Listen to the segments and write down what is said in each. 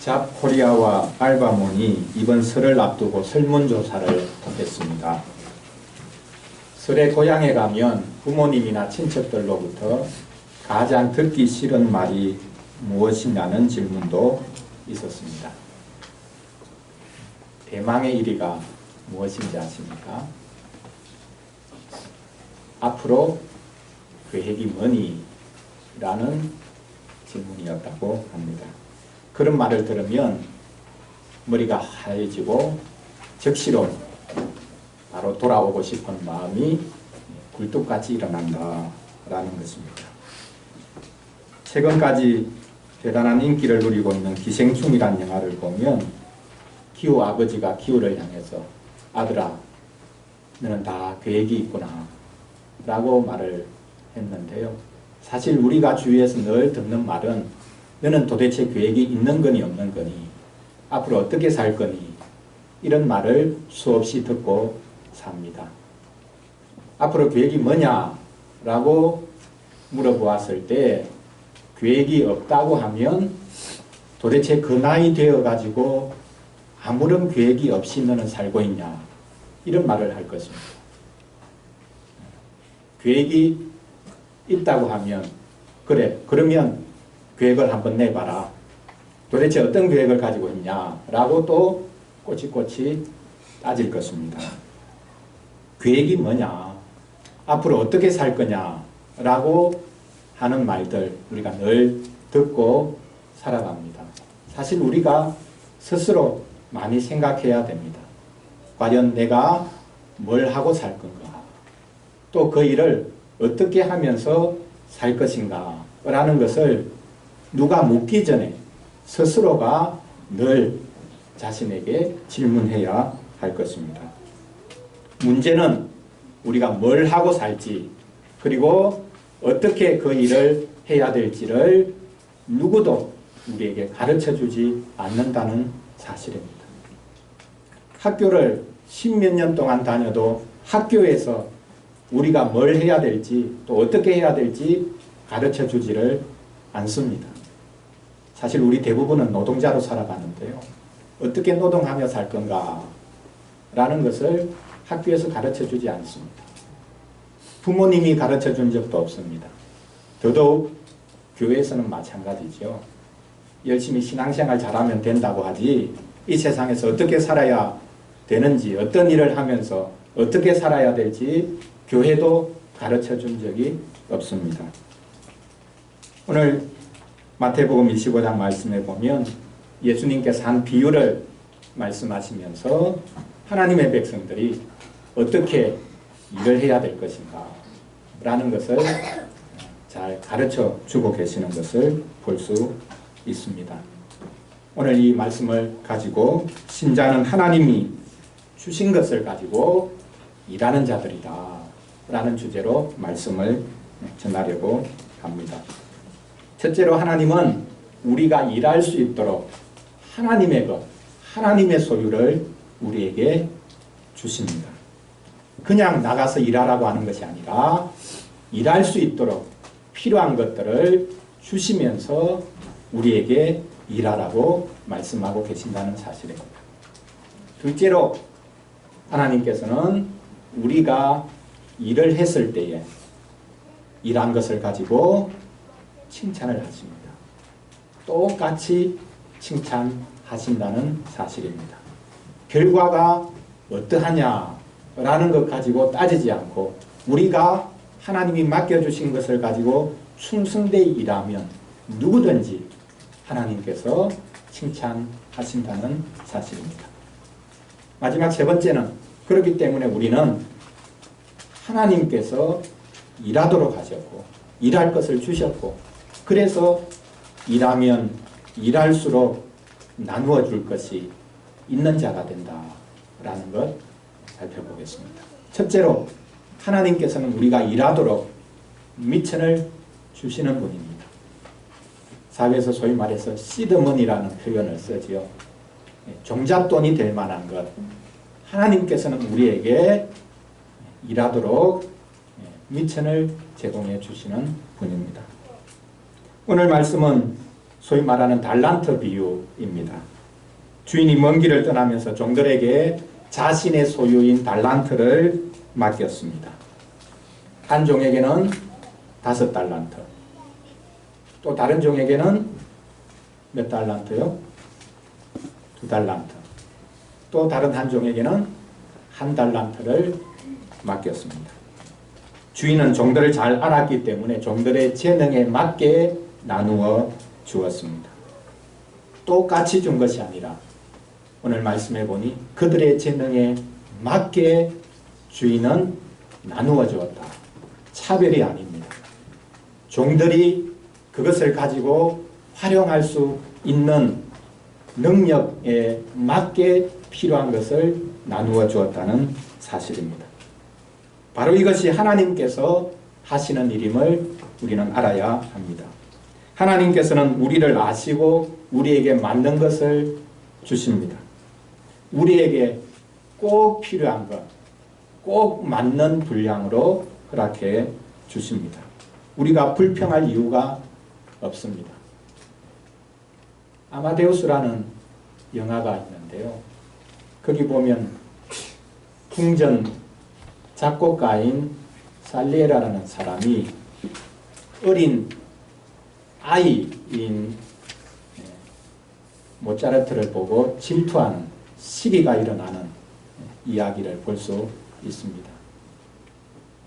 잡코리아와 알바몬이 이번 설을 앞두고 설문조사를 했습니다. 설에 고향에 가면 부모님이나 친척들로부터 가장 듣기 싫은 말이 무엇이냐는 질문도 있었습니다. 대망의 1위가 무엇인지 아십니까? 앞으로 계획이 뭐니? 라는 질문이었다고 합니다. 그런 말을 들으면 머리가 하얘지고 적시로 바로 돌아오고 싶은 마음이 굴뚝같이 일어난다라는 것입니다. 최근까지 대단한 인기를 누리고 있는 기생충이라는 영화를 보면 기호 아버지가 기호를 향해서 아들아 너는 다 계획이 있구나 라고 말을 했는데요. 사실 우리가 주위에서 늘 듣는 말은 너는 도대체 계획이 있는 거니 없는 거니 앞으로 어떻게 살 거니 이런 말을 수없이 듣고 삽니다. 앞으로 계획이 뭐냐 라고 물어보았을 때 계획이 없다고 하면 도대체 그 나이 되어 가지고 아무런 계획이 없이 너는 살고 있냐 이런 말을 할 것입니다. 계획이 있다고 하면 그래 그러면 계획을 한번 내봐라. 도대체 어떤 계획을 가지고 있냐 라고 또 꼬치꼬치 따질 것입니다. 계획이 뭐냐 앞으로 어떻게 살 거냐 라고 하는 말들 우리가 늘 듣고 살아갑니다. 사실 우리가 스스로 많이 생각해야 됩니다. 과연 내가 뭘 하고 살 건가 또 그 일을 어떻게 하면서 살 것인가 라는 것을 누가 묻기 전에 스스로가 늘 자신에게 질문해야 할 것입니다. 문제는 우리가 뭘 하고 살지 그리고 어떻게 그 일을 해야 될지를 누구도 우리에게 가르쳐주지 않는다는 사실입니다. 학교를 10몇 년 동안 다녀도 학교에서 우리가 뭘 해야 될지 또 어떻게 해야 될지 가르쳐주지를 않습니다. 사실 우리 대부분은 노동자로 살아가는데요. 어떻게 노동하며 살 건가 라는 것을 학교에서 가르쳐주지 않습니다. 부모님이 가르쳐준 적도 없습니다. 더더욱 교회에서는 마찬가지죠. 열심히 신앙생활 잘하면 된다고 하지 이 세상에서 어떻게 살아야 되는지 어떤 일을 하면서 어떻게 살아야 될지 교회도 가르쳐준 적이 없습니다. 오늘 마태복음 25장 말씀에 보면 예수님께서 한 비유를 말씀하시면서 하나님의 백성들이 어떻게 일을 해야 될 것인가 라는 것을 잘 가르쳐 주고 계시는 것을 볼 수 있습니다. 오늘 이 말씀을 가지고 신자는 하나님이 주신 것을 가지고 일하는 자들이다 라는 주제로 말씀을 전하려고 합니다. 첫째로 하나님은 우리가 일할 수 있도록 하나님의 것, 하나님의 소유를 우리에게 주십니다. 그냥 나가서 일하라고 하는 것이 아니라 일할 수 있도록 필요한 것들을 주시면서 우리에게 일하라고 말씀하고 계신다는 사실입니다. 둘째로 하나님께서는 우리가 일을 했을 때에 일한 것을 가지고 칭찬을 하십니다. 똑같이 칭찬하신다는 사실입니다. 결과가 어떠하냐라는 것 가지고 따지지 않고 우리가 하나님이 맡겨주신 것을 가지고 충성되이 일하면 누구든지 하나님께서 칭찬하신다는 사실입니다. 마지막 세 번째는 그렇기 때문에 우리는 하나님께서 일하도록 하셨고 일할 것을 주셨고 그래서 일하면 일할수록 나누어 줄 것이 있는 자가 된다라는 것 살펴보겠습니다. 첫째로 하나님께서는 우리가 일하도록 미천을 주시는 분입니다. 사회에서 소위 말해서 시드머니라는 표현을 쓰지요. 종잣돈이 될 만한 것 하나님께서는 우리에게 일하도록 미천을 제공해 주시는 분입니다. 오늘 말씀은 소위 말하는 달란트 비유입니다. 주인이 먼 길을 떠나면서 종들에게 자신의 소유인 달란트를 맡겼습니다. 한 종에게는 5달란트, 또 다른 종에게는 몇 달란트요? 2달란트, 또 다른 한 종에게는 1달란트를 맡겼습니다. 주인은 종들을 잘 알았기 때문에 종들의 재능에 맞게 나누어 주었습니다. 똑같이 준 것이 아니라 오늘 말씀해 보니 그들의 재능에 맞게 주인은 나누어 주었다. 차별이 아닙니다. 종들이 그것을 가지고 활용할 수 있는 능력에 맞게 필요한 것을 나누어 주었다는 사실입니다. 바로 이것이 하나님께서 하시는 일임을 우리는 알아야 합니다. 하나님께서는 우리를 아시고 우리에게 맞는 것을 주십니다. 우리에게 꼭 필요한 것, 꼭 맞는 분량으로 허락해 주십니다. 우리가 불평할 이유가 없습니다. 아마데우스라는 영화가 있는데요. 거기 보면 궁전 작곡가인 살리에라라는 사람이 어린 아이인 모차르트를 보고 질투하는 시기가 일어나는 이야기를 볼 수 있습니다.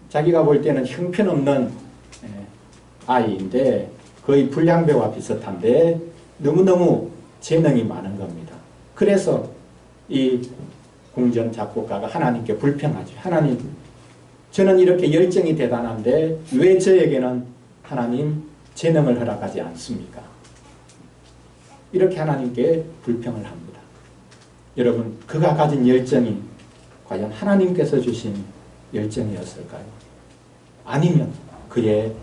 자기가 볼 때는 형편없는 아이인데 거의 불량배와 비슷한데 너무너무 재능이 많은 겁니다. 그래서 이 궁전 작곡가가 하나님께 불평하죠. 하나님, 저는 이렇게 열정이 대단한데 왜 저에게는 하나님 재능을 허락하지 않습니까? 이렇게 하나님께 불평을 합니다. 여러분, 그가 가진 열정이 과연 하나님께서 주신 열정이었을까요? 아니면 그의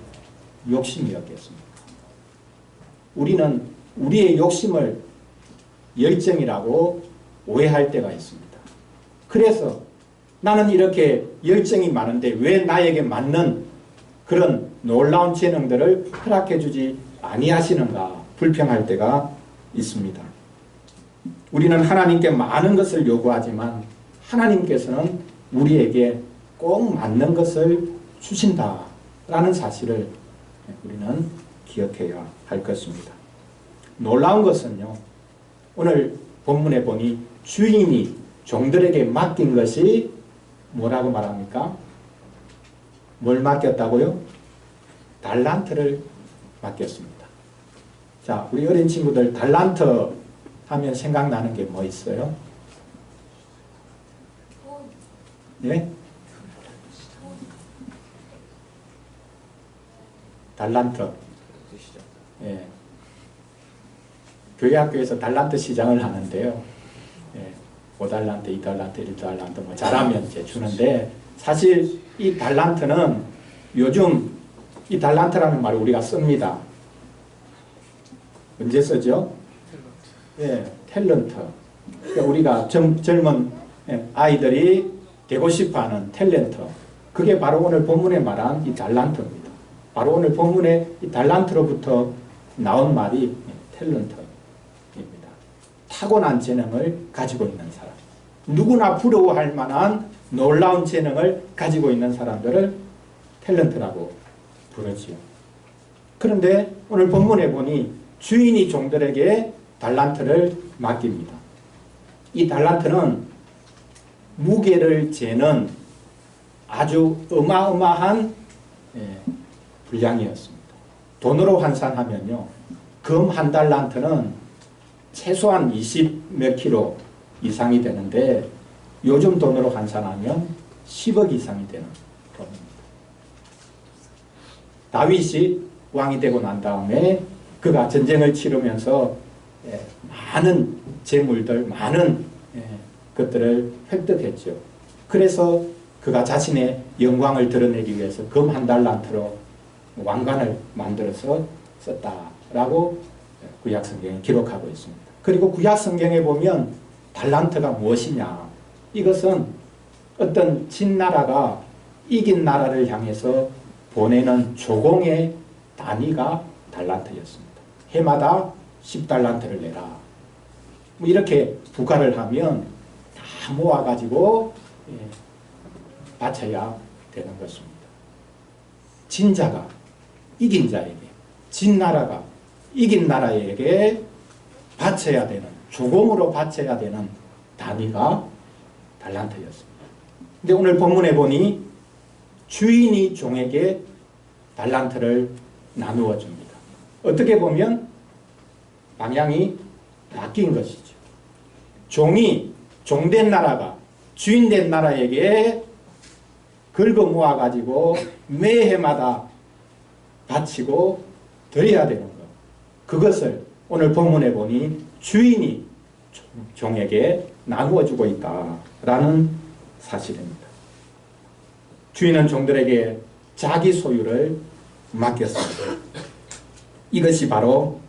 욕심이었겠습니까? 우리는 우리의 욕심을 열정이라고 오해할 때가 있습니다. 그래서 나는 이렇게 열정이 많은데 왜 나에게 맞는 그런 놀라운 재능들을 허락해 주지 아니하시는가 불평할 때가 있습니다. 우리는 하나님께 많은 것을 요구하지만 하나님께서는 우리에게 꼭 맞는 것을 주신다라는 사실을 우리는 기억해야 할 것입니다. 놀라운 것은요, 오늘 본문에 보니 주인이 종들에게 맡긴 것이 뭐라고 말합니까? 뭘 맡겼다고요? 달란트를 맡겼습니다. 자, 우리 어린 친구들 달란트 하면 생각나는 게 뭐 있어요? 예? 달란트. 예. 교회 학교에서 달란트 시장을 하는데요. 예. 5달란트, 2달란트, 1달란트 뭐 잘하면 이제 주는데 사실 이 달란트는 요즘 이 달란트라는 말을 우리가 씁니다. 언제 쓰죠? 예, 탤런트. 그러니까 우리가 젊은 아이들이 되고 싶어하는 탤런트. 그게 바로 오늘 본문에 말한 이 달란트입니다. 바로 오늘 본문에 이 달란트로부터 나온 말이 탤런트입니다. 타고난 재능을 가지고 있는 사람. 누구나 부러워할 만한 놀라운 재능을 가지고 있는 사람들을 탤런트라고 부르지요. 그런데 오늘 본문에 보니 주인이 종들에게 달란트를 맡깁니다. 이 달란트는 무게를 재는 아주 어마어마한 분량이었습니다. 돈으로 환산하면요, 금 1달란트는 최소한 20몇 킬로 이상이 되는데 요즘 돈으로 환산하면 10억 이상이 되는 돈입니다. 다윗이 왕이 되고 난 다음에 그가 전쟁을 치르면서 많은 재물들, 많은 것들을 획득했죠. 그래서 그가 자신의 영광을 드러내기 위해서 금 1달란트로 왕관을 만들어서 썼다라고 구약성경에 기록하고 있습니다. 그리고 구약성경에 보면 달란트가 무엇이냐, 이것은 어떤 진나라가 이긴 나라를 향해서 보내는 조공의 단위가 달란트였습니다. 해마다 10달란트를 내라. 뭐 이렇게 부과를 하면 다 모아가지고 바쳐야 되는 것입니다. 진 자가 이긴 자에게, 진 나라가 이긴 나라에게 바쳐야 되는, 조공으로 바쳐야 되는 단위가 달란트였습니다. 근데 오늘 본문에 보니 주인이 종에게 달란트를 나누어 줍니다. 어떻게 보면 방향이 바뀐 것이죠. 종된 나라가 주인된 나라에게 긁어 모아가지고 매해마다 바치고 드려야 되는 것. 그것을 오늘 본문에 보니 주인이 종에게 나누어 주고 있다라는 사실입니다. 주인은 종들에게 자기 소유를 맡겼습니다. 이것이 바로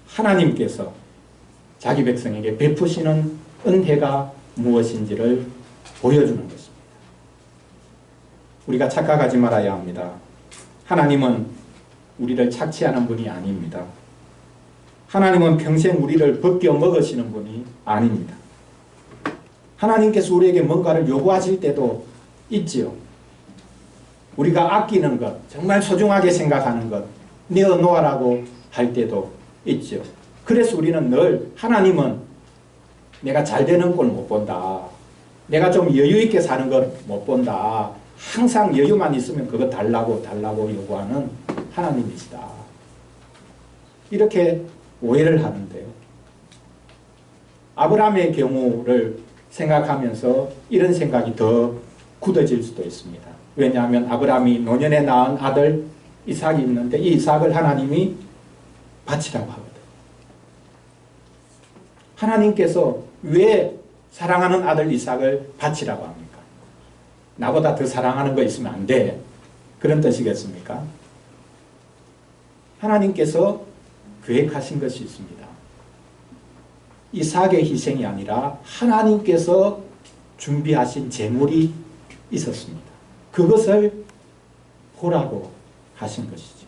하나님께서 자기 백성에게 베푸시는 은혜가 무엇인지를 보여주는 것입니다. 우리가 착각하지 말아야 합니다. 하나님은 우리를 착취하는 분이 아닙니다. 하나님은 평생 우리를 벗겨 먹으시는 분이 아닙니다. 하나님께서 우리에게 뭔가를 요구하실 때도 있지요. 우리가 아끼는 것, 정말 소중하게 생각하는 것, 내어놓으라고 할 때도 있죠. 그래서 우리는 늘 하나님은 내가 잘 되는 꼴 못 본다. 내가 좀 여유 있게 사는 걸 못 본다. 항상 여유만 있으면 그거 달라고 요구하는 하나님이시다. 이렇게 오해를 하는데요. 아브라함의 경우를 생각하면서 이런 생각이 더 굳어질 수도 있습니다. 왜냐하면 아브라함이 노년에 낳은 아들 이삭이 있는데 이 이삭을 하나님이 바치라고 하거든. 하나님께서 왜 사랑하는 아들 이삭을 바치라고 합니까? 나보다 더 사랑하는 거 있으면 안 돼. 그런 뜻이겠습니까? 하나님께서 계획하신 것이 있습니다. 이삭의 희생이 아니라 하나님께서 준비하신 제물이 있었습니다. 그것을 보라고 하신 것이죠.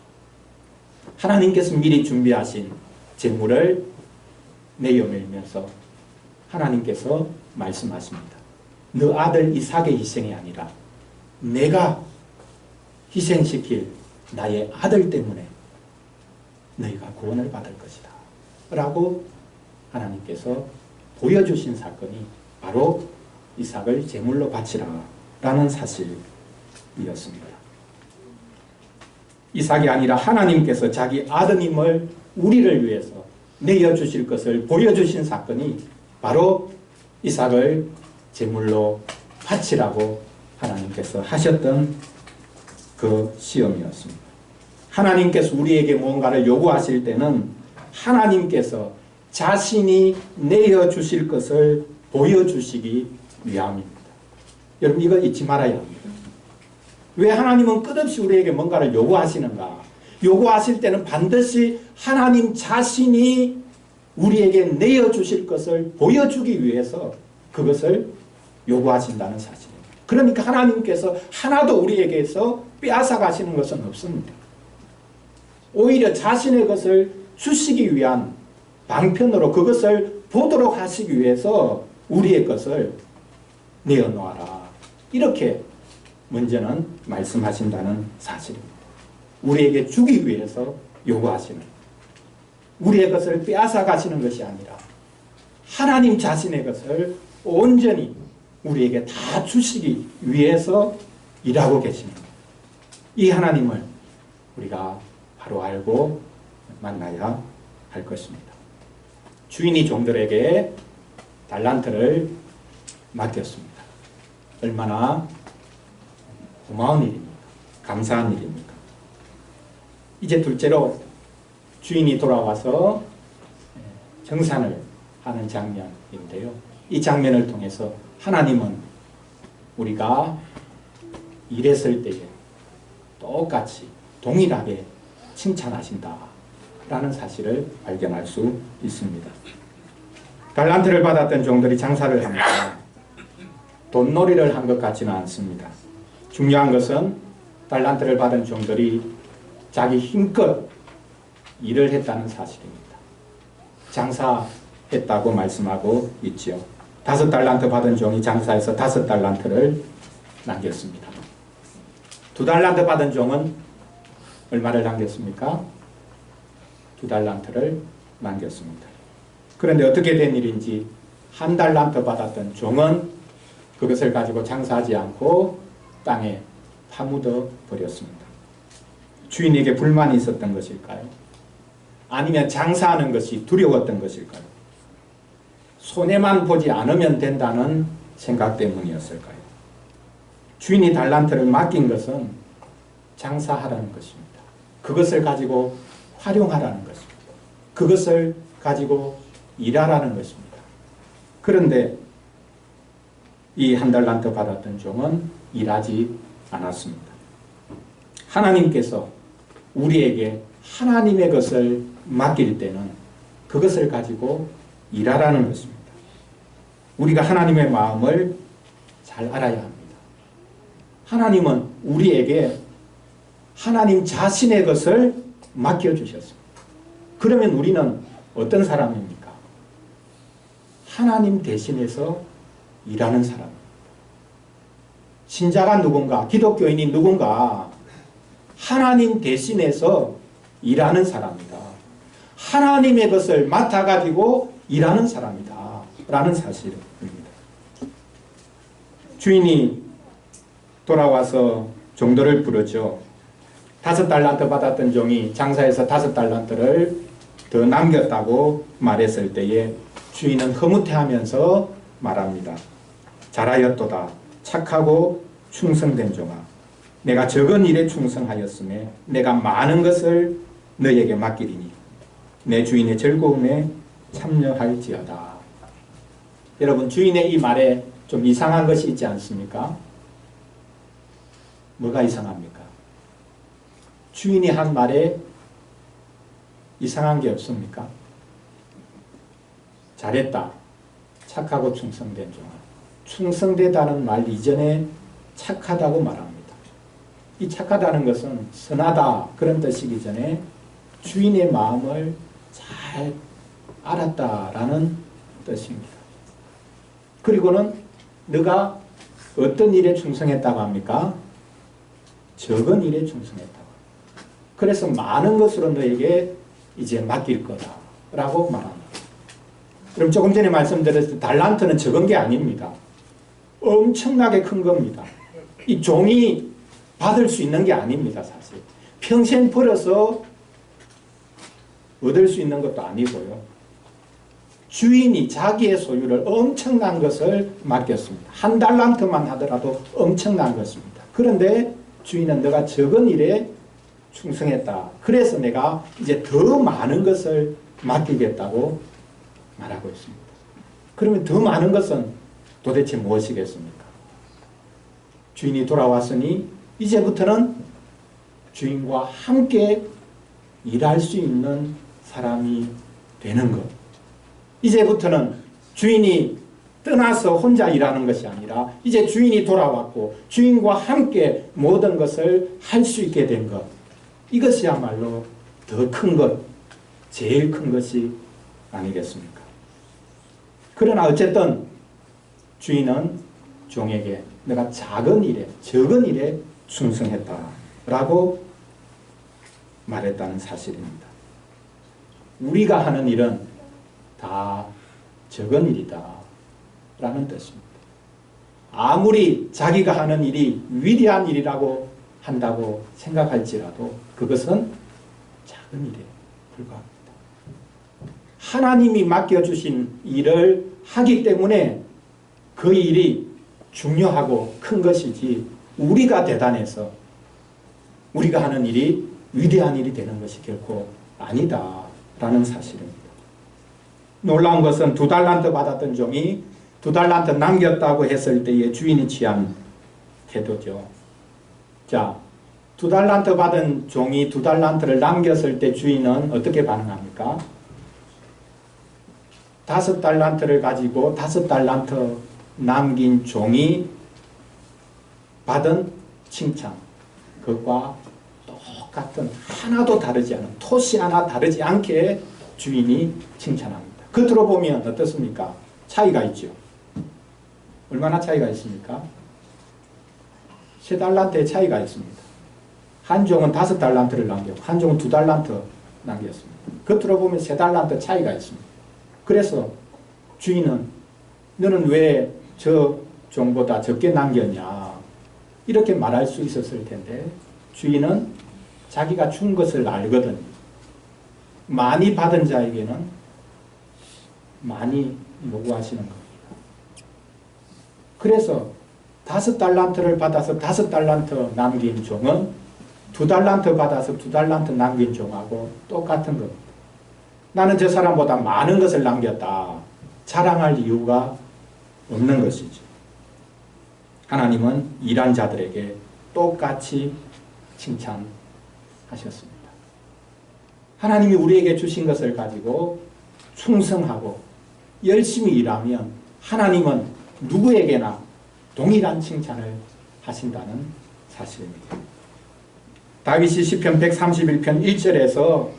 하나님께서 미리 준비하신 제물을 내어밀면서 하나님께서 말씀하십니다. 너 아들 이삭의 희생이 아니라 내가 희생시킬 나의 아들 때문에 너희가 구원을 받을 것이다 라고 하나님께서 보여주신 사건이 바로 이삭을 제물로 바치라 라는 사실이었습니다. 이삭이 아니라 하나님께서 자기 아드님을 우리를 위해서 내어주실 것을 보여주신 사건이 바로 이삭을 제물로 바치라고 하나님께서 하셨던 그 시험이었습니다. 하나님께서 우리에게 무언가를 요구하실 때는 하나님께서 자신이 내어주실 것을 보여주시기 위함입니다. 여러분 이거 잊지 말아야 합니다. 왜 하나님은 끝없이 우리에게 뭔가를 요구하시는가? 요구하실 때는 반드시 하나님 자신이 우리에게 내어주실 것을 보여주기 위해서 그것을 요구하신다는 사실입니다. 그러니까 하나님께서 하나도 우리에게서 빼앗아 가시는 것은 없습니다. 오히려 자신의 것을 주시기 위한 방편으로 그것을 보도록 하시기 위해서 우리의 것을 내어놓아라. 이렇게 먼저는 말씀하신다는 사실입니다. 우리에게 주기 위해서 요구하시는, 우리의 것을 빼앗아 가시는 것이 아니라 하나님 자신의 것을 온전히 우리에게 다 주시기 위해서 일하고 계시는 거예요. 이 하나님을 우리가 바로 알고 만나야 할 것입니다. 주인이 종들에게 달란트를 맡겼습니다. 얼마나 고마운 일입니까? 감사한 일입니까? 이제 둘째로 주인이 돌아와서 정산을 하는 장면인데요. 이 장면을 통해서 하나님은 우리가 일했을 때에 똑같이 동일하게 칭찬하신다 라는 사실을 발견할 수 있습니다. 달란트를 받았던 종들이 장사를 합니다. 돈놀이를 한 것 같지는 않습니다. 중요한 것은 달란트를 받은 종들이 자기 힘껏 일을 했다는 사실입니다. 장사했다고 말씀하고 있지요. 5달란트 받은 종이 장사해서 5달란트를 남겼습니다. 2달란트 받은 종은 얼마를 남겼습니까? 2달란트를 남겼습니다. 그런데 어떻게 된 일인지 1달란트 받았던 종은 그것을 가지고 장사하지 않고 땅에 파묻어 버렸습니다. 주인에게 불만이 있었던 것일까요? 아니면 장사하는 것이 두려웠던 것일까요? 손해만 보지 않으면 된다는 생각 때문이었을까요? 주인이 달란트를 맡긴 것은 장사하라는 것입니다. 그것을 가지고 활용하라는 것입니다. 그것을 가지고 일하라는 것입니다. 그런데 이 1달란트 받았던 종은 일하지 않았습니다. 하나님께서 우리에게 하나님의 것을 맡길 때는 그것을 가지고 일하라는 것입니다. 우리가 하나님의 마음을 잘 알아야 합니다. 하나님은 우리에게 하나님 자신의 것을 맡겨주셨습니다. 그러면 우리는 어떤 사람입니까? 하나님 대신해서 일하는 사람입니다. 신자가 누군가, 기독교인이 누군가 하나님 대신해서 일하는 사람이다. 하나님의 것을 맡아가지고 일하는 사람이다. 라는 사실입니다. 주인이 돌아와서 종들을 부르죠. 5달란트 받았던 종이 장사해서 5달란트를 더 남겼다고 말했을 때에 주인은 흐뭇해하면서 말합니다. 잘하였도다. 착하고 충성된 종아. 내가 적은 일에 충성하였음에 내가 많은 것을 너에게 맡기리니 내 주인의 즐거움에 참여할지어다. 여러분, 주인의 이 말에 좀 이상한 것이 있지 않습니까? 뭐가 이상합니까? 주인이 한 말에 이상한 게 없습니까? 잘했다. 착하고 충성된 종아. 충성되다는 말 이전에 착하다고 말합니다. 이 착하다는 것은 선하다 그런 뜻이기 전에 주인의 마음을 잘 알았다라는 뜻입니다. 그리고는 너가 어떤 일에 충성했다고 합니까? 적은 일에 충성했다고. 그래서 많은 것으로 너에게 이제 맡길 거다라고 말합니다. 그럼 조금 전에 말씀드렸을 때 달란트는 적은 게 아닙니다. 엄청나게 큰 겁니다. 이 종이 받을 수 있는 게 아닙니다, 사실. 평생 벌어서 얻을 수 있는 것도 아니고요. 주인이 자기의 소유를 엄청난 것을 맡겼습니다. 1달란트만 하더라도 엄청난 것입니다. 그런데 주인은 너가 적은 일에 충성했다. 그래서 내가 이제 더 많은 것을 맡기겠다고 말하고 있습니다. 그러면 더 많은 것은 도대체 무엇이겠습니까? 주인이 돌아왔으니 이제부터는 주인과 함께 일할 수 있는 사람이 되는 것. 이제부터는 주인이 떠나서 혼자 일하는 것이 아니라 이제 주인이 돌아왔고 주인과 함께 모든 것을 할 수 있게 된 것. 이것이야말로 더 큰 것, 제일 큰 것이 아니겠습니까? 그러나 어쨌든 주인은 종에게 내가 작은 일에, 적은 일에 충성했다라고 말했다는 사실입니다. 우리가 하는 일은 다 적은 일이다 라는 뜻입니다. 아무리 자기가 하는 일이 위대한 일이라고 한다고 생각할지라도 그것은 작은 일에 불과합니다. 하나님이 맡겨주신 일을 하기 때문에 그 일이 중요하고 큰 것이지 우리가 대단해서 우리가 하는 일이 위대한 일이 되는 것이 결코 아니다라는 사실입니다. 놀라운 것은 2달란트 받았던 종이 2달란트 남겼다고 했을 때의 주인이 취한 태도죠. 자, 2달란트 받은 종이 2달란트를 남겼을 때 주인은 어떻게 반응합니까? 5달란트를 가지고 5달란트 남긴 종이 받은 칭찬, 그것과 똑같은 하나도 다르지 않은 토시 하나 다르지 않게 주인이 칭찬합니다. 겉으로 보면 어떻습니까? 차이가 있죠. 얼마나 차이가 있습니까? 3달란트의 차이가 있습니다. 한 종은 5달란트를 남겼고 한 종은 2달란트 남겼습니다. 겉으로 보면 3달란트 차이가 있습니다. 그래서 주인은 너는 왜 저 종보다 적게 남겼냐 이렇게 말할 수 있었을 텐데 주인은 자기가 준 것을 알거든요. 많이 받은 자에게는 많이 요구하시는 겁니다. 그래서 5달란트를 받아서 5달란트 남긴 종은 2달란트 받아서 2달란트 남긴 종하고 똑같은 겁니다. 나는 저 사람보다 많은 것을 남겼다. 자랑할 이유가 없는 것이죠. 하나님은 일한 자들에게 똑같이 칭찬하셨습니다. 하나님이 우리에게 주신 것을 가지고 충성하고 열심히 일하면 하나님은 누구에게나 동일한 칭찬을 하신다는 사실입니다. 다윗이 시편 131편 1절에서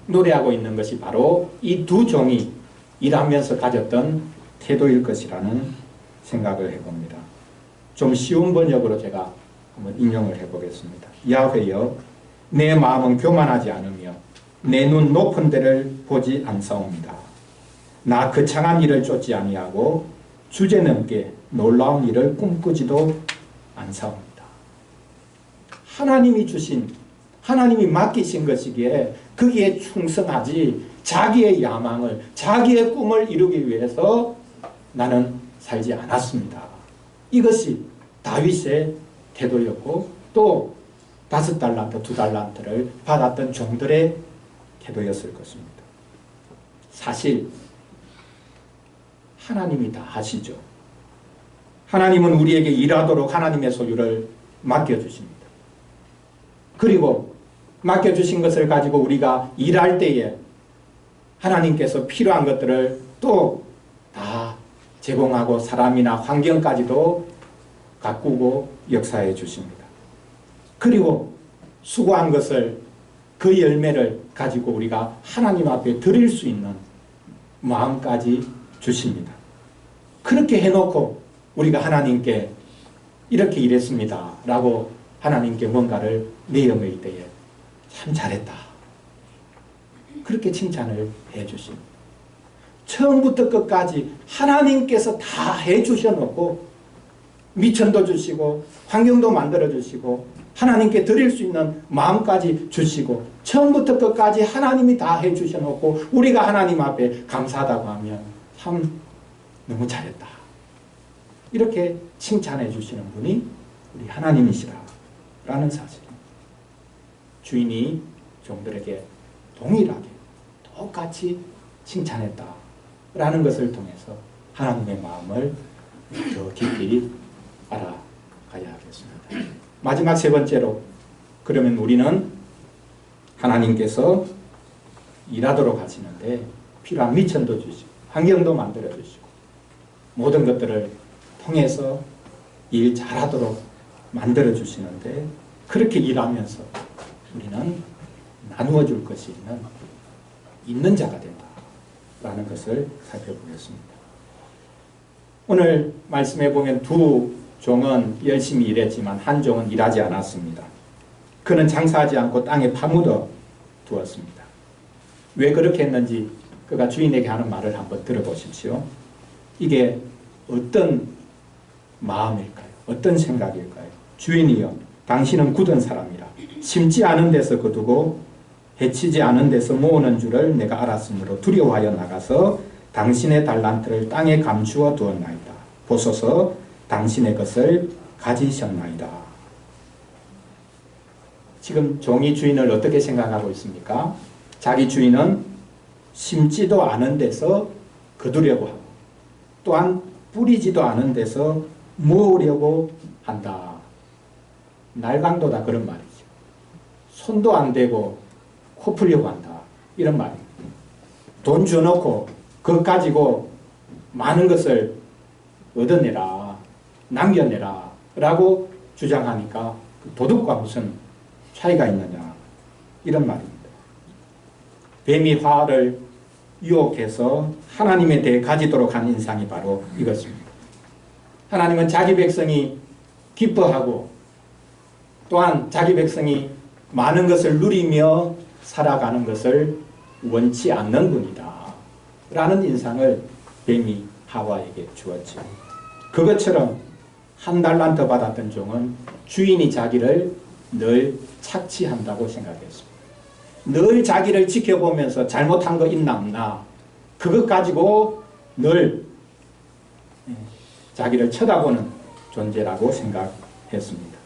노래하고 있는 것이 바로 이 두 종이 일하면서 가졌던 태도일 것이라는 생각을 해봅니다. 좀 쉬운 번역으로 제가 한번 인용을 해보겠습니다. 야훼여 내 마음은 교만하지 않으며 내 눈 높은 데를 보지 않사옵니다. 나 거창한 일을 쫓지 아니하고 주제넘게 놀라운 일을 꿈꾸지도 않사옵니다. 하나님이 주신 하나님이 맡기신 것이기에 거기에 충성하지 자기의 야망을 자기의 꿈을 이루기 위해서 나는 살지 않았습니다. 이것이 다윗의 태도였고 또 5달란트, 2달란트를 받았던 종들의 태도였을 것입니다. 사실 하나님이 다 하시죠. 하나님은 우리에게 일하도록 하나님의 소유를 맡겨주십니다. 그리고 맡겨주신 것을 가지고 우리가 일할 때에 하나님께서 필요한 것들을 또 다 제공하고 사람이나 환경까지도 가꾸고 역사해 주십니다. 그리고 수고한 것을 그 열매를 가지고 우리가 하나님 앞에 드릴 수 있는 마음까지 주십니다. 그렇게 해놓고 우리가 하나님께 이렇게 일했습니다 라고 하나님께 뭔가를 내어놓을 때에 참 잘했다 그렇게 칭찬을 해 주십니다. 처음부터 끝까지 하나님께서 다 해주셔놓고 미천도 주시고 환경도 만들어주시고 하나님께 드릴 수 있는 마음까지 주시고 처음부터 끝까지 하나님이 다 해주셔놓고 우리가 하나님 앞에 감사하다고 하면 참 너무 잘했다. 이렇게 칭찬해 주시는 분이 우리 하나님이시라는 사실입니다. 주인이 종들에게 동일하게 똑같이 칭찬했다. 라는 것을 통해서 하나님의 마음을 더 깊이 알아가야 하겠습니다. 마지막 세 번째로 그러면 우리는 하나님께서 일하도록 하시는데 필요한 미천도 주시고 환경도 만들어 주시고 모든 것들을 통해서 일 잘하도록 만들어 주시는데 그렇게 일하면서 우리는 나누어 줄 것이 있는 자가 된다. 라는 것을 살펴보겠습니다. 오늘 말씀해 보면 두 종은 열심히 일했지만 한 종은 일하지 않았습니다. 그는 장사하지 않고 땅에 파묻어 두었습니다. 왜 그렇게 했는지 그가 주인에게 하는 말을 한번 들어보십시오. 이게 어떤 마음일까요? 어떤 생각일까요? 주인이여 당신은 굳은 사람이라 심지 않은 데서 거두고 해치지 않은 데서 모으는 줄을 내가 알았으므로 두려워하여 나가서 당신의 달란트를 땅에 감추어 두었나이다. 보소서 당신의 것을 가지셨나이다. 지금 종이 주인을 어떻게 생각하고 있습니까? 자기 주인은 심지도 않은 데서 거두려고 하고 또한 뿌리지도 않은 데서 모으려고 한다. 날강도다 그런 말이죠. 손도 안 대고 코 풀려고 한다. 이런 말이에요. 돈 줘놓고 그것 가지고 많은 것을 얻어내라. 남겨내라. 라고 주장하니까 도덕과 무슨 차이가 있느냐. 이런 말입니다. 뱀이 화를 유혹해서 하나님에 대해 가지도록 한 인상이 바로 이것입니다. 하나님은 자기 백성이 기뻐하고 또한 자기 백성이 많은 것을 누리며 살아가는 것을 원치 않는 분이다 라는 인상을 뱀이 하와에게 주었죠. 그것처럼 한 달란트 받았던 종은 주인이 자기를 늘 착취한다고 생각했습니다. 늘 자기를 지켜보면서 잘못한 거 있나 없나 그것 가지고 늘 자기를 쳐다보는 존재라고 생각했습니다.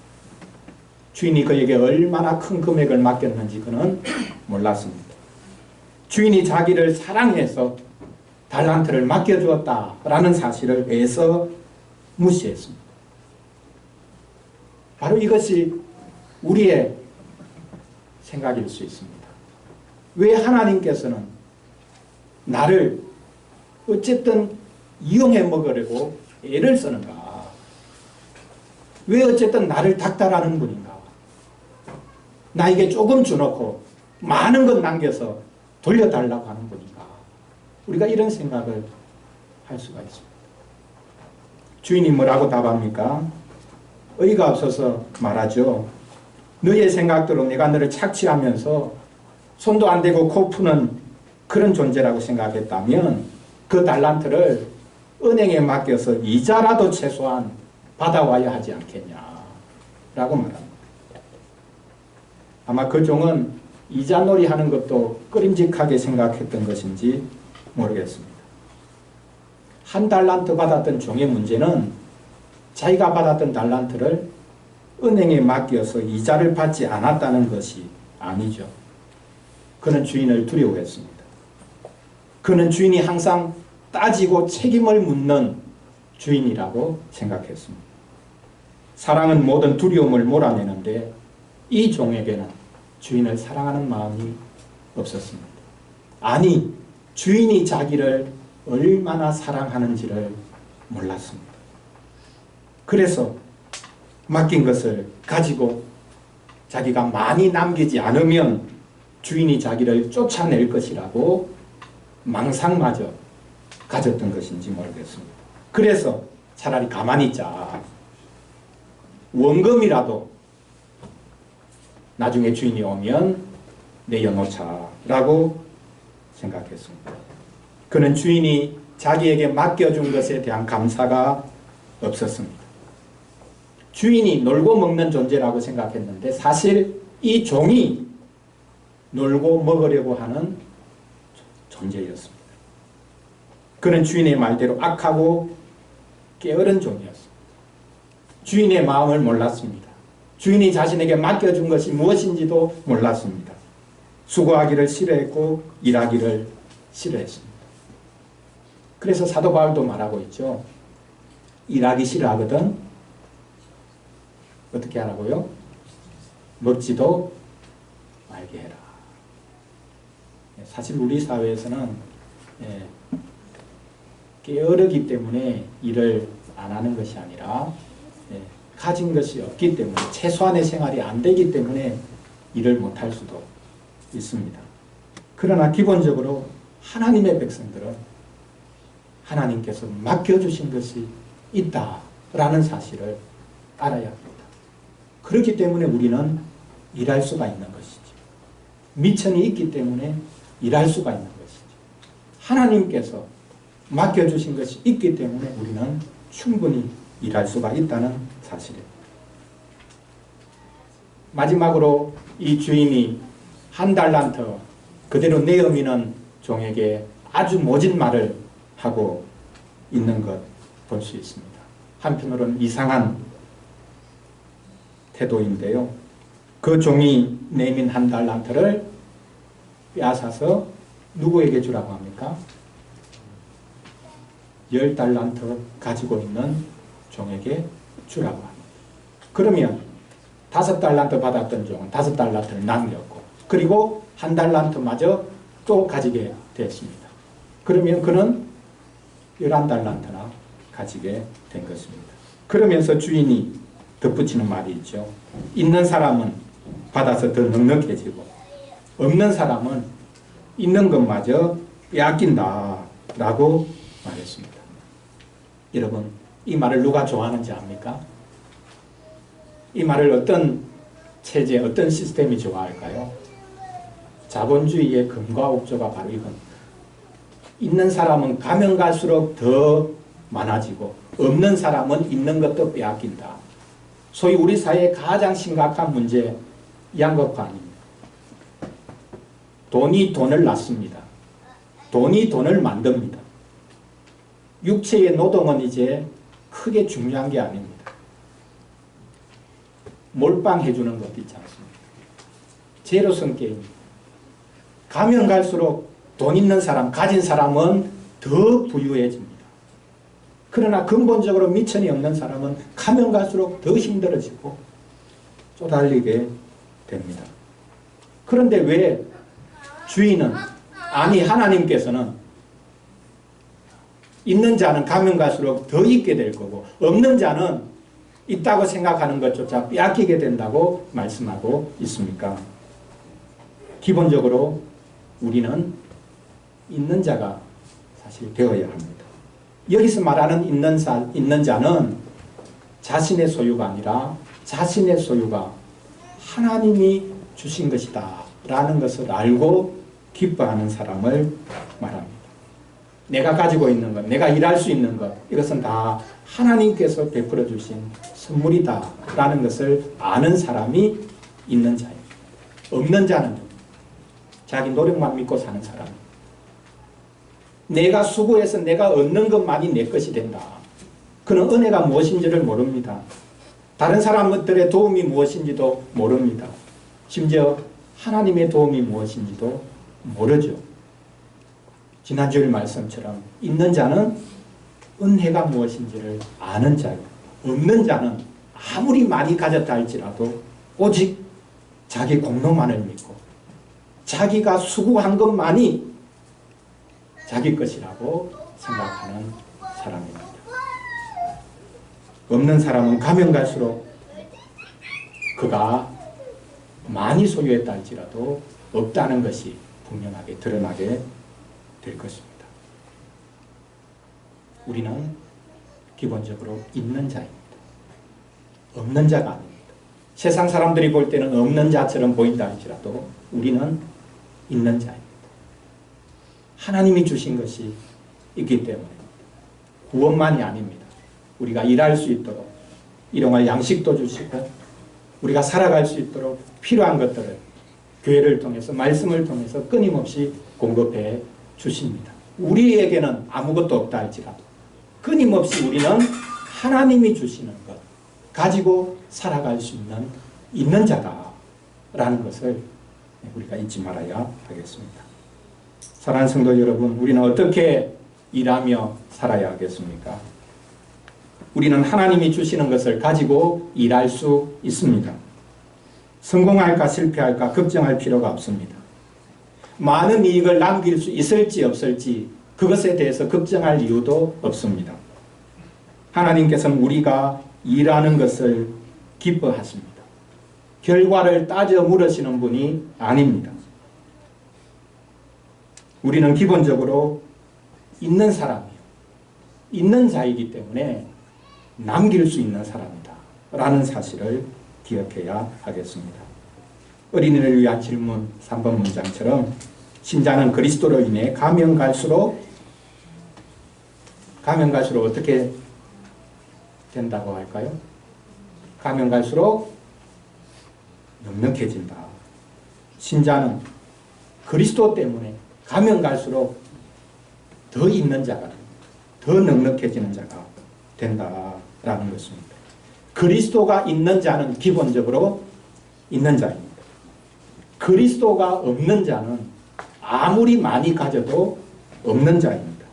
주인이 그에게 얼마나 큰 금액을 맡겼는지 그는 몰랐습니다. 주인이 자기를 사랑해서 달란트를 맡겨주었다라는 사실을 애써 무시했습니다. 바로 이것이 우리의 생각일 수 있습니다. 왜 하나님께서는 나를 어쨌든 이용해 먹으려고 애를 쓰는가? 왜 어쨌든 나를 닥달하는 분인가? 나에게 조금 주놓고 많은 것 남겨서 돌려달라고 하는 분인가? 우리가 이런 생각을 할 수가 있습니다. 주인이 뭐라고 답합니까? 의의가 없어서 말하죠. 너의 생각대로 내가 너를 착취하면서 손도 안 대고 코 푸는 그런 존재라고 생각했다면 그 달란트를 은행에 맡겨서 이자라도 최소한 받아와야 하지 않겠냐라고 말합니다. 아마 그 종은 이자놀이 하는 것도 꺼림직하게 생각했던 것인지 모르겠습니다. 한 달란트 받았던 종의 문제는 자기가 받았던 달란트를 은행에 맡겨서 이자를 받지 않았다는 것이 아니죠. 그는 주인을 두려워했습니다. 그는 주인이 항상 따지고 책임을 묻는 주인이라고 생각했습니다. 사랑은 모든 두려움을 몰아내는데 이 종에게는 주인을 사랑하는 마음이 없었습니다. 아니, 주인이 자기를 얼마나 사랑하는지를 몰랐습니다. 그래서 맡긴 것을 가지고 자기가 많이 남기지 않으면 주인이 자기를 쫓아낼 것이라고 망상마저 가졌던 것인지 모르겠습니다. 그래서 차라리 가만히 있자. 원금이라도 나중에 주인이 오면 내어놓자라고 생각했습니다. 그는 주인이 자기에게 맡겨준 것에 대한 감사가 없었습니다. 주인이 놀고 먹는 존재라고 생각했는데 사실 이 종이 놀고 먹으려고 하는 존재였습니다. 그는 주인의 말대로 악하고 게으른 종이었습니다. 주인의 마음을 몰랐습니다. 주인이 자신에게 맡겨준 것이 무엇인지도 몰랐습니다. 수고하기를 싫어했고 일하기를 싫어했습니다. 그래서 사도 바울도 말하고 있죠. 일하기 싫어하거든 어떻게 하라고요? 먹지도 말게 해라. 사실 우리 사회에서는 게으르기 때문에 일을 안 하는 것이 아니라 가진 것이 없기 때문에 최소한의 생활이 안 되기 때문에 일을 못할 수도 있습니다. 그러나 기본적으로 하나님의 백성들은 하나님께서 맡겨주신 것이 있다라는 사실을 알아야 합니다. 그렇기 때문에 우리는 일할 수가 있는 것이죠. 미천이 있기 때문에 일할 수가 있는 것이죠. 하나님께서 맡겨주신 것이 있기 때문에 우리는 충분히 일할 수가 있다는 사실입니다. 마지막으로 이 주인이 한 달란트 그대로 내어미는 종에게 아주 모진 말을 하고 있는 것 볼 수 있습니다. 한편으로는 이상한 태도인데요. 그 종이 내민 한 달란트를 빼앗아서 누구에게 주라고 합니까? 10달란트 가지고 있는 종에게 주라고 합니다. 그러면 5달란트 받았던 종은 5달란트를 남겼고 그리고 1달란트마저 또 가지게 됐습니다. 그러면 그는 11달란트나 가지게 된 것입니다. 그러면서 주인이 덧붙이는 말이 있죠. 있는 사람은 받아서 더 넉넉해지고 없는 사람은 있는 것마저 빼앗긴다 라고 말했습니다. 여러분, 이 말을 누가 좋아하는지 압니까? 이 말을 어떤 체제, 어떤 시스템이 좋아할까요? 자본주의의 금과 옥조가 바로 이겁니다. 있는 사람은 가면 갈수록 더 많아지고 없는 사람은 있는 것도 빼앗긴다. 소위 우리 사회의 가장 심각한 문제, 양극화 아닙니다. 돈이 돈을 낳습니다. 돈이 돈을 만듭니다. 육체의 노동은 이제 크게 중요한 게 아닙니다. 몰빵해주는 것도 있지 않습니까? 제로섬 게임입니다. 가면 갈수록 돈 있는 사람, 가진 사람은 더 부유해집니다. 그러나 근본적으로 미천이 없는 사람은 가면 갈수록 더 힘들어지고 쪼달리게 됩니다. 그런데 왜 주인은, 아니 하나님께서는 있는 자는 가면 갈수록 더 있게 될 거고 없는 자는 있다고 생각하는 것조차 빼앗기게 된다고 말씀하고 있습니까? 기본적으로 우리는 있는 자가 사실 되어야 합니다. 여기서 말하는 있는 자는 자신의 소유가 아니라 자신의 소유가 하나님이 주신 것이다 라는 것을 알고 기뻐하는 사람을 말합니다. 내가 가지고 있는 것, 내가 일할 수 있는 것, 이것은 다 하나님께서 베풀어 주신 선물이다 라는 것을 아는 사람이 있는 자입니다. 없는 자는 자기 노력만 믿고 사는 사람. 내가 수고해서 내가 얻는 것만이 내 것이 된다. 그는 은혜가 무엇인지를 모릅니다. 다른 사람들의 도움이 무엇인지도 모릅니다. 심지어 하나님의 도움이 무엇인지도 모르죠. 지난주일 말씀처럼 있는 자는 은혜가 무엇인지를 아는 자요. 없는 자는 아무리 많이 가졌다 할지라도 오직 자기 공로만을 믿고 자기가 수고한 것만이 자기 것이라고 생각하는 사람입니다. 없는 사람은 가면 갈수록 그가 많이 소유했다 할지라도 없다는 것이 분명하게 드러나게 될 것입니다. 우리는 기본적으로 있는 자입니다. 없는 자가 아닙니다. 세상 사람들이 볼 때는 없는 자처럼 보인다 할지라도 우리는 있는 자입니다. 하나님이 주신 것이 있기 때문에 구원만이 아닙니다. 우리가 일할 수 있도록 일용할 양식도 주시고 우리가 살아갈 수 있도록 필요한 것들을 교회를 통해서 말씀을 통해서 끊임없이 공급해 주십니다. 우리에게는 아무것도 없다 할지라도 끊임없이 우리는 하나님이 주시는 것 가지고 살아갈 수 있는 자다라는 것을 우리가 잊지 말아야 하겠습니다. 사랑하는 성도 여러분, 우리는 어떻게 일하며 살아야 하겠습니까? 우리는 하나님이 주시는 것을 가지고 일할 수 있습니다. 성공할까 실패할까 걱정할 필요가 없습니다. 많은 이익을 남길 수 있을지 없을지 그것에 대해서 걱정할 이유도 없습니다. 하나님께서는 우리가 일하는 것을 기뻐하십니다. 결과를 따져 물으시는 분이 아닙니다. 우리는 기본적으로 있는 사람이요. 있는 자이기 때문에 남길 수 있는 사람이다 라는 사실을 기억해야 하겠습니다. 어린이를 위한 질문 3번 문장처럼 신자는 그리스도로 인해 가면 갈수록 어떻게 된다고 할까요? 가면 갈수록 넉넉해진다. 신자는 그리스도 때문에 가면 갈수록 더 있는 자가 됩니다. 더 넉넉해지는 자가 된다라는 것입니다. 그리스도가 있는 자는 기본적으로 있는 자입니다. 그리스도가 없는 자는 아무리 많이 가져도 없는 자입니다.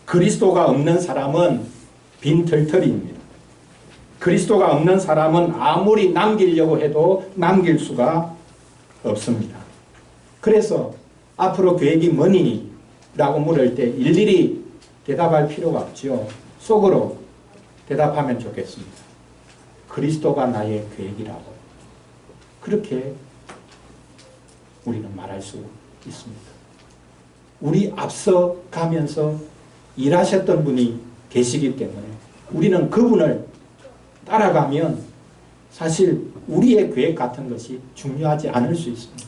그리스도가 없는 사람은 빈털터리입니다. 그리스도가 없는 사람은 아무리 남기려고 해도 남길 수가 없습니다. 그래서 앞으로 계획이 뭐니? 라고 물을 때 일일이 대답할 필요가 없죠. 속으로 대답하면 좋겠습니다. 그리스도가 나의 계획이라고. 그렇게 우리는 말할 수 있습니다. 우리 앞서 가면서 일하셨던 분이 계시기 때문에 우리는 그분을 따라가면 사실 우리의 계획 같은 것이 중요하지 않을 수 있습니다.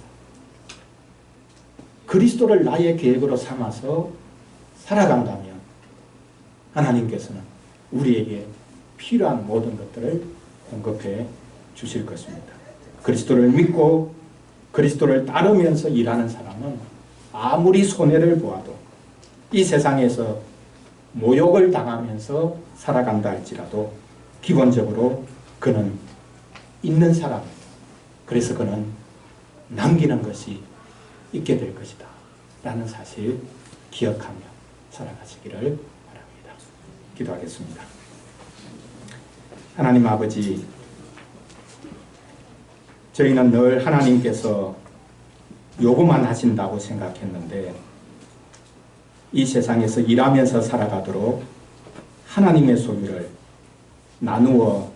그리스도를 나의 계획으로 삼아서 살아간다면 하나님께서는 우리에게 필요한 모든 것들을 공급해 주실 것입니다. 그리스도를 믿고 그리스도를 따르면서 일하는 사람은 아무리 손해를 보아도 이 세상에서 모욕을 당하면서 살아간다 할지라도 기본적으로 그는 있는 사람이에요. 그래서 그는 남기는 것이 있게 될 것이다 라는 사실 기억하며 살아가시기를 바랍니다. 기도하겠습니다. 하나님 아버지, 저희는 늘 하나님께서 요구만 하신다고 생각했는데 이 세상에서 일하면서 살아가도록 하나님의 소유를 나누어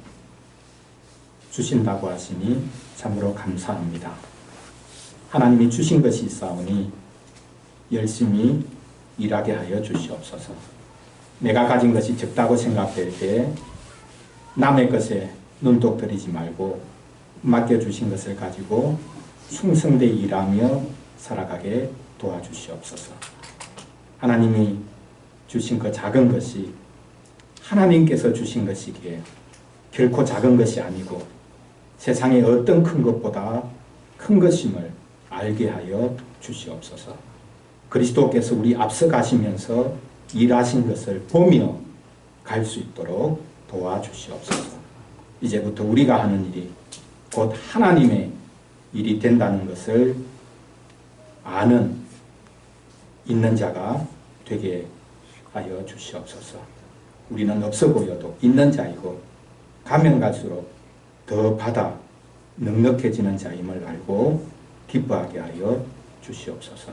주신다고 하시니 참으로 감사합니다. 하나님이 주신 것이 있사오니 열심히 일하게 하여 주시옵소서. 내가 가진 것이 적다고 생각될 때 남의 것에 눈독 들이지 말고 맡겨주신 것을 가지고 충성되이 일하며 살아가게 도와주시옵소서. 하나님이 주신 그 작은 것이 하나님께서 주신 것이기에 결코 작은 것이 아니고 세상의 어떤 큰 것보다 큰 것임을 알게 하여 주시옵소서. 그리스도께서 우리 앞서 가시면서 일하신 것을 보며 갈 수 있도록 도와주시옵소서. 이제부터 우리가 하는 일이 곧 하나님의 일이 된다는 것을 아는 있는 자가 되게 하여 주시옵소서. 우리는 없어 보여도 있는 자이고 가면 갈수록 더 받아 넉넉해지는 자임을 알고 기뻐하게 하여 주시옵소서.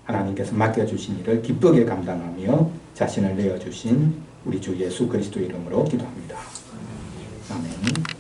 하나님께서 맡겨주신 일을 기쁘게 감당하며 자신을 내어주신 우리 주 예수 그리스도 이름으로 기도합니다. 아멘.